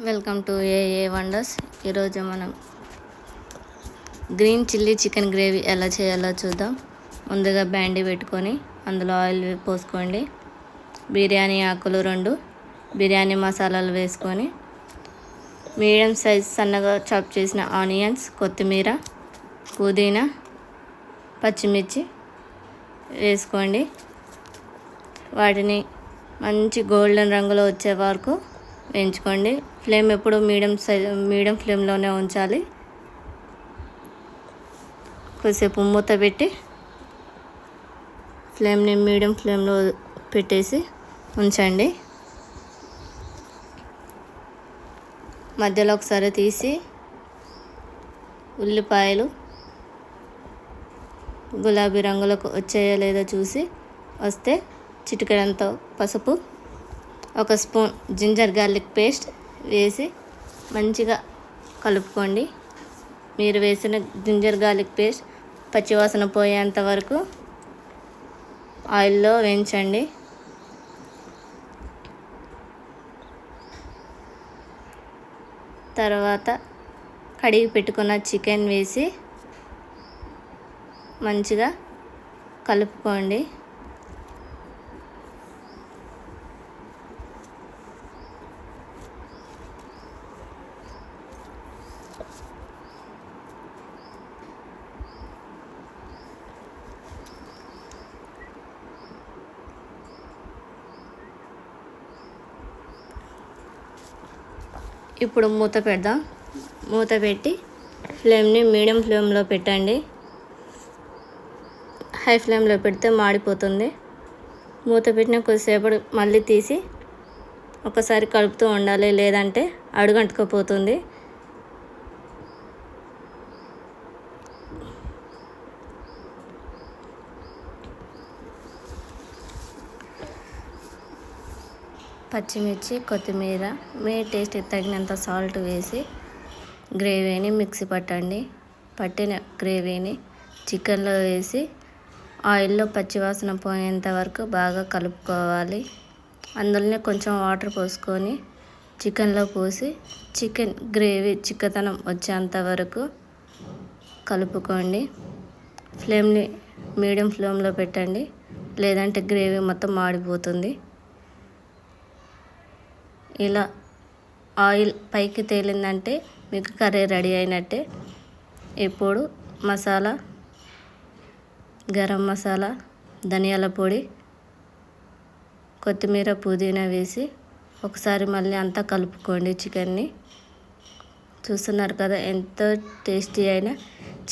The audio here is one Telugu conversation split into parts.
వెల్కమ్ టు ఏఏ వండర్స్. ఈరోజు మనం గ్రీన్ చిల్లీ చికెన్ గ్రేవీ ఎలా చేయాలో చూద్దాం. ముందుగా బ్యాండీ పెట్టుకొని అందులో ఆయిల్ పోసుకోండి. బిర్యానీ ఆకులు 2, బిర్యానీ మసాలాలు వేసుకొని మీడియం సైజ్ సన్నగా చాప్ చేసిన ఆనియన్స్, కొత్తిమీర, పుదీనా, పచ్చిమిర్చి వేసుకోండి. వాటిని మంచి గోల్డెన్ రంగులో వచ్చే వరకు వేయించుకోండి. ఫ్లేమ్ ఎప్పుడు మీడియం ఫ్లేమ్లోనే ఉంచాలి. కొద్దిసేపు మూత పెట్టి ఫ్లేమ్ని మీడియం ఫ్లేమ్లో పెట్టేసి ఉంచండి. మధ్యలో ఒకసారి తీసి ఉల్లిపాయలు గులాబీ రంగులోకి వచ్చాయో లేదో చూసి వస్తే చిటికెడంత పసుపు, 1 స్పూన్ జింజర్ గార్లిక్ పేస్ట్ వేసి మంచిగా కలుపుకోండి. మీరు వేసిన జింజర్ గార్లిక్ పేస్ట్ పచ్చివాసన పోయేంత వరకు ఆయిల్లో వేయించండి. తర్వాత కడిగి పెట్టుకున్న చికెన్ వేసి మంచిగా కలుపుకోండి. ఇప్పుడు మూత పెడదాం. మూత పెట్టి ఫ్లేమ్ని మీడియం ఫ్లేమ్లో పెట్టండి. హై ఫ్లేమ్లో పెడితే మాడిపోతుంది. మూత పెట్టిన కొద్దిసేపటి మళ్ళీ తీసి ఒకసారి కలుపుతూ ఉండాలి, లేదంటే అడుగంటుకుపోతుంది. పచ్చిమిర్చి, కొత్తిమీర, మీ టేస్ట్కి తగినంత సాల్ట్ వేసి గ్రేవీని మిక్సీ పట్టండి. పట్టిన గ్రేవీని చికెన్లో వేసి ఆయిల్లో పచ్చివాసన పోయేంత వరకు బాగా కలుపుకోవాలి. అందులోనే కొంచెం వాటర్ పోసుకొని చికెన్లో పోసి చికెన్ గ్రేవీ చిక్కదనం వచ్చేంత వరకు కలుపుకోండి. ఫ్లేమ్ని మీడియం ఫ్లేమ్లో పెట్టండి, లేదంటే గ్రేవీ మొత్తం మాడిపోతుంది. ఇలా ఆయిల్ పైకి తేలిందంటే మీకు కర్రీ రెడీ అయినట్టే. ఇప్పుడు మసాలా, గరం మసాలా, ధనియాల పొడి, కొత్తిమీర, పుదీనా వేసి ఒకసారి మళ్ళీ అంతా కలుపుకోండి. చికెన్ని చూస్తున్నారు కదా, ఎంతో టేస్టీ అయిన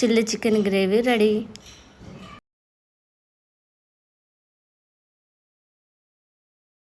చిల్లీ చికెన్ గ్రేవీ రెడీ.